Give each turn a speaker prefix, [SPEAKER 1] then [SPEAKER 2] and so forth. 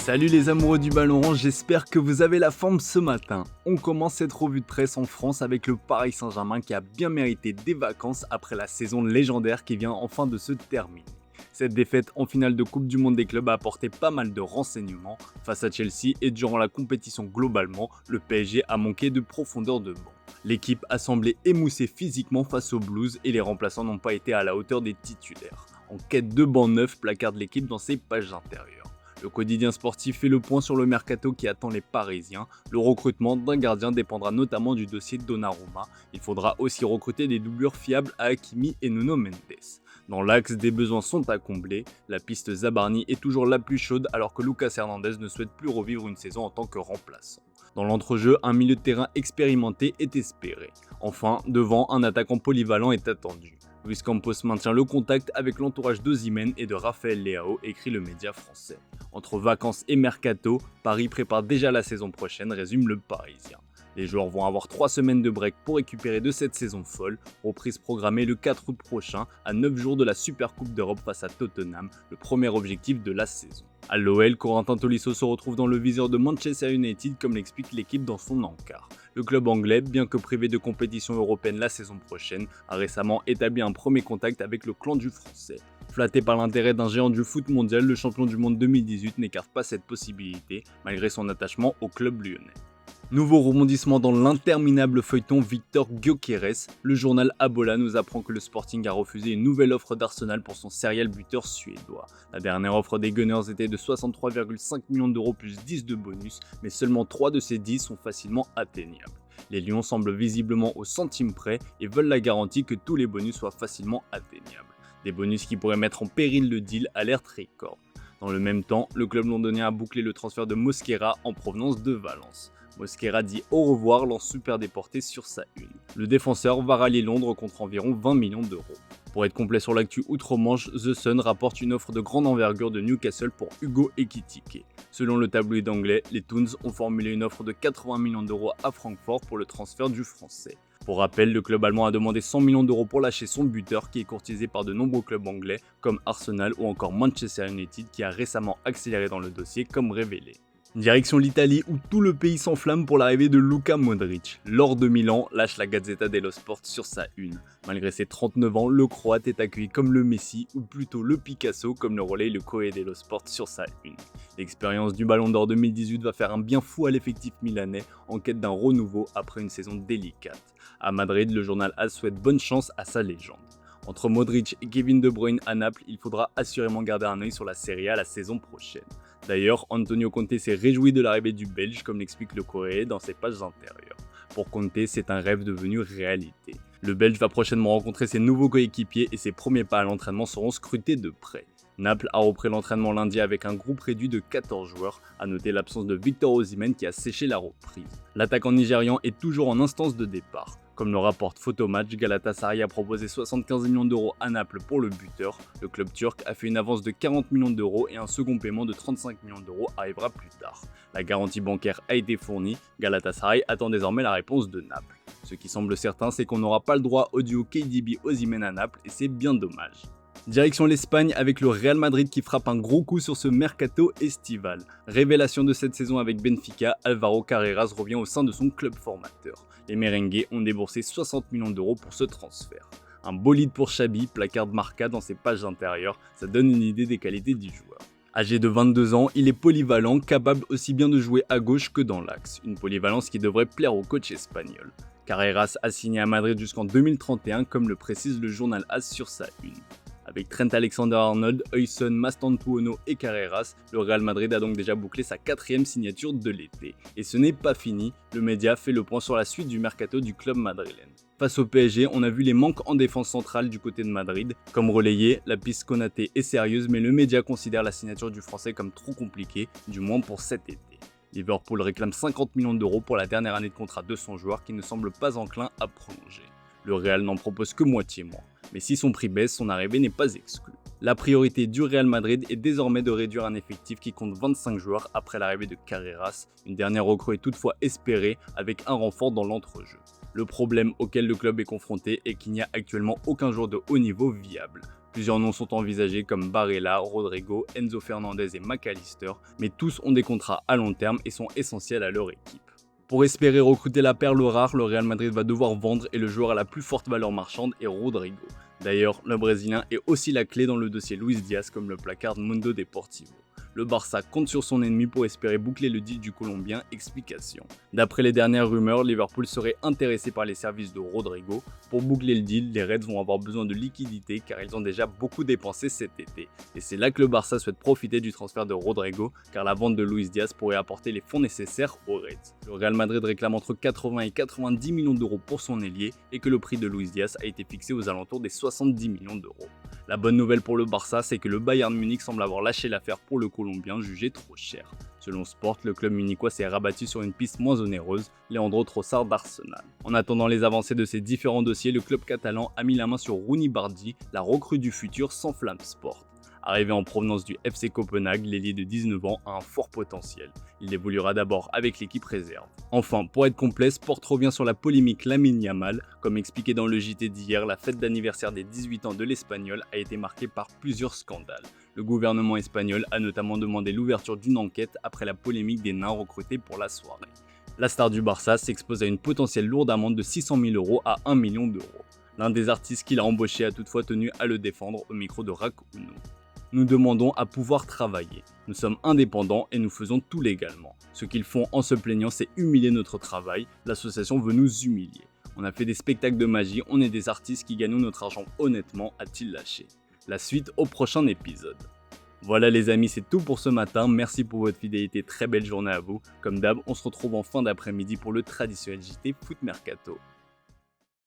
[SPEAKER 1] Salut les amoureux du ballon rond, j'espère que vous avez la forme ce matin. On commence cette revue de presse en France avec le Paris Saint-Germain qui a bien mérité des vacances après la saison légendaire qui vient enfin de se terminer. Cette défaite en finale de Coupe du Monde des clubs a apporté pas mal de renseignements face à Chelsea et durant la compétition globalement, le PSG a manqué de profondeur de banc. L'équipe a semblé émoussée physiquement face aux Blues et les remplaçants n'ont pas été à la hauteur des titulaires. En quête de banc neuf, placarde l'équipe dans ses pages intérieures. Le quotidien sportif fait le point sur le mercato qui attend les Parisiens. Le recrutement d'un gardien dépendra notamment du dossier Donnarumma. Il faudra aussi recruter des doublures fiables à Hakimi et Nuno Mendes. Dans l'axe, des besoins sont à combler. La piste Zabarni est toujours la plus chaude alors que Lucas Hernandez ne souhaite plus revivre une saison en tant que remplaçant. Dans l'entrejeu, un milieu de terrain expérimenté est espéré. Enfin, devant, un attaquant polyvalent est attendu. Luis Campos maintient le contact avec l'entourage d'Osimhen et de Raphaël Leao, écrit le média français. Entre vacances et mercato, Paris prépare déjà la saison prochaine, résume le Parisien. Les joueurs vont avoir 3 semaines de break pour récupérer de cette saison folle, reprise programmée le 4 août prochain, à 9 jours de la Super Coupe d'Europe face à Tottenham, le premier objectif de la saison. À l'OL, Corentin Tolisso se retrouve dans le viseur de Manchester United comme l'explique l'équipe dans son encart. Le club anglais, bien que privé de compétition européenne la saison prochaine, a récemment établi un premier contact avec le clan du Français. Flatté par l'intérêt d'un géant du foot mondial, le champion du monde 2018 n'écarte pas cette possibilité, malgré son attachement au club lyonnais. Nouveau rebondissement dans l'interminable feuilleton Victor Gyökeres, le journal Abola nous apprend que le Sporting a refusé une nouvelle offre d'Arsenal pour son serial buteur suédois. La dernière offre des Gunners était de 63,5 millions d'euros plus 10 de bonus, mais seulement 3 de ces 10 sont facilement atteignables. Les Lions semblent visiblement au centime près et veulent la garantie que tous les bonus soient facilement atteignables. Des bonus qui pourraient mettre en péril le deal alerte record. Dans le même temps, le club londonien a bouclé le transfert de Mosquera en provenance de Valence. Mosquera dit au revoir, lance Super Déporté sur sa une. Le défenseur va rallier Londres contre environ 20 millions d'euros. Pour être complet sur l'actu outre-Manche, The Sun rapporte une offre de grande envergure de Newcastle pour Hugo Ekitike. Selon le tabloïd anglais, les Toons ont formulé une offre de 80 millions d'euros à Francfort pour le transfert du français. Pour rappel, le club allemand a demandé 100 millions d'euros pour lâcher son buteur qui est courtisé par de nombreux clubs anglais comme Arsenal ou encore Manchester United qui a récemment accéléré dans le dossier comme révélé. Direction l'Italie où tout le pays s'enflamme pour l'arrivée de Luka Modric. Lors de Milan, lâche la Gazzetta dello Sport sur sa une. Malgré ses 39 ans, le Croate est accueilli comme le Messi ou plutôt le Picasso comme le relaye le Corriere dello Sport sur sa une. L'expérience du Ballon d'Or 2018 va faire un bien fou à l'effectif milanais en quête d'un renouveau après une saison délicate. À Madrid, le journal AS souhaite bonne chance à sa légende. Entre Modric et Kevin De Bruyne à Naples, il faudra assurément garder un œil sur la Serie A la saison prochaine. D'ailleurs, Antonio Conte s'est réjoui de l'arrivée du Belge, comme l'explique le Corriere dans ses pages intérieures. Pour Conte, c'est un rêve devenu réalité. Le Belge va prochainement rencontrer ses nouveaux coéquipiers et ses premiers pas à l'entraînement seront scrutés de près. Naples a repris l'entraînement lundi avec un groupe réduit de 14 joueurs, à noter l'absence de Victor Osimhen qui a séché la reprise. L'attaquant nigérian est toujours en instance de départ. Comme le rapporte Photomatch, Galatasaray a proposé 75 millions d'euros à Naples pour le buteur. Le club turc a fait une avance de 40 millions d'euros et un second paiement de 35 millions d'euros arrivera plus tard. La garantie bancaire a été fournie, Galatasaray attend désormais la réponse de Naples. Ce qui semble certain, c'est qu'on n'aura pas le droit au duo KDB-Osimhen à Naples et c'est bien dommage. Direction l'Espagne avec le Real Madrid qui frappe un gros coup sur ce mercato estival. Révélation de cette saison avec Benfica, Álvaro Carreras revient au sein de son club formateur. Les merengues ont déboursé 60 millions d'euros pour ce transfert. Un bolide pour Xabi, placarde Marca dans ses pages intérieures, ça donne une idée des qualités du joueur. Âgé de 22 ans, il est polyvalent, capable aussi bien de jouer à gauche que dans l'axe, une polyvalence qui devrait plaire au coach espagnol. Carreras a signé à Madrid jusqu'en 2031 comme le précise le journal AS sur sa une. Avec Trent Alexander-Arnold, Huyson, Mastantuono et Carreras, le Real Madrid a donc déjà bouclé sa 4e signature de l'été. Et ce n'est pas fini, le média fait le point sur la suite du mercato du club madrilène. Face au PSG, on a vu les manques en défense centrale du côté de Madrid. Comme relayé, la piste Konaté est sérieuse, mais le média considère la signature du français comme trop compliquée, du moins pour cet été. Liverpool réclame 50 millions d'euros pour la dernière année de contrat de son joueur qui ne semble pas enclin à prolonger. Le Real n'en propose que moitié moins. Mais si son prix baisse, son arrivée n'est pas exclue. La priorité du Real Madrid est désormais de réduire un effectif qui compte 25 joueurs après l'arrivée de Carreras, une dernière recrue est toutefois espérée avec un renfort dans l'entrejeu. Le problème auquel le club est confronté est qu'il n'y a actuellement aucun joueur de haut niveau viable. Plusieurs noms sont envisagés comme Barella, Rodrigo, Enzo Fernandez et McAllister, mais tous ont des contrats à long terme et sont essentiels à leur équipe. Pour espérer recruter la perle rare, le Real Madrid va devoir vendre et le joueur à la plus forte valeur marchande est Rodrigo. D'ailleurs, le Brésilien est aussi la clé dans le dossier Luis Diaz comme le placarde Mundo Deportivo. Le Barça compte sur son ennemi pour espérer boucler le deal du Colombien, explication. D'après les dernières rumeurs, Liverpool serait intéressé par les services de Rodrigo. Pour boucler le deal, les Reds vont avoir besoin de liquidités car ils ont déjà beaucoup dépensé cet été. Et c'est là que le Barça souhaite profiter du transfert de Rodrigo car la vente de Luis Diaz pourrait apporter les fonds nécessaires aux Reds. Le Real Madrid réclame entre 80 et 90 millions d'euros pour son ailier et que le prix de Luis Diaz a été fixé aux alentours des 70 millions d'euros. La bonne nouvelle pour le Barça, c'est que le Bayern Munich semble avoir lâché l'affaire pour le Colombien jugé trop cher. Selon Sport, le club munichois s'est rabattu sur une piste moins onéreuse, Leandro Trossard d'Arsenal. En attendant les avancées de ces différents dossiers, le club catalan a mis la main sur Rooney Bardi, la recrue du futur sans flamme sport. Arrivé en provenance du FC Copenhague, l'ailier de 19 ans a un fort potentiel. Il évoluera d'abord avec l'équipe réserve. Enfin, pour être complet, Sport revient sur la polémique Lamine Yamal. Comme expliqué dans le JT d'hier, la fête d'anniversaire des 18 ans de l'Espagnol a été marquée par plusieurs scandales. Le gouvernement espagnol a notamment demandé l'ouverture d'une enquête après la polémique des nains recrutés pour la soirée. La star du Barça s'expose à une potentielle lourde amende de 600 000 euros à 1 million d'euros. L'un des artistes qu'il a embauché a toutefois tenu à le défendre au micro de Rac Uno. Nous demandons à pouvoir travailler. Nous sommes indépendants et nous faisons tout légalement. Ce qu'ils font en se plaignant, c'est humilier notre travail. L'association veut nous humilier. On a fait des spectacles de magie, on est des artistes qui gagnent notre argent honnêtement, a-t-il lâché. La suite au prochain épisode. Voilà les amis, c'est tout pour ce matin. Merci pour votre fidélité, très belle journée à vous. Comme d'hab, on se retrouve en fin d'après-midi pour le traditionnel JT Foot Mercato.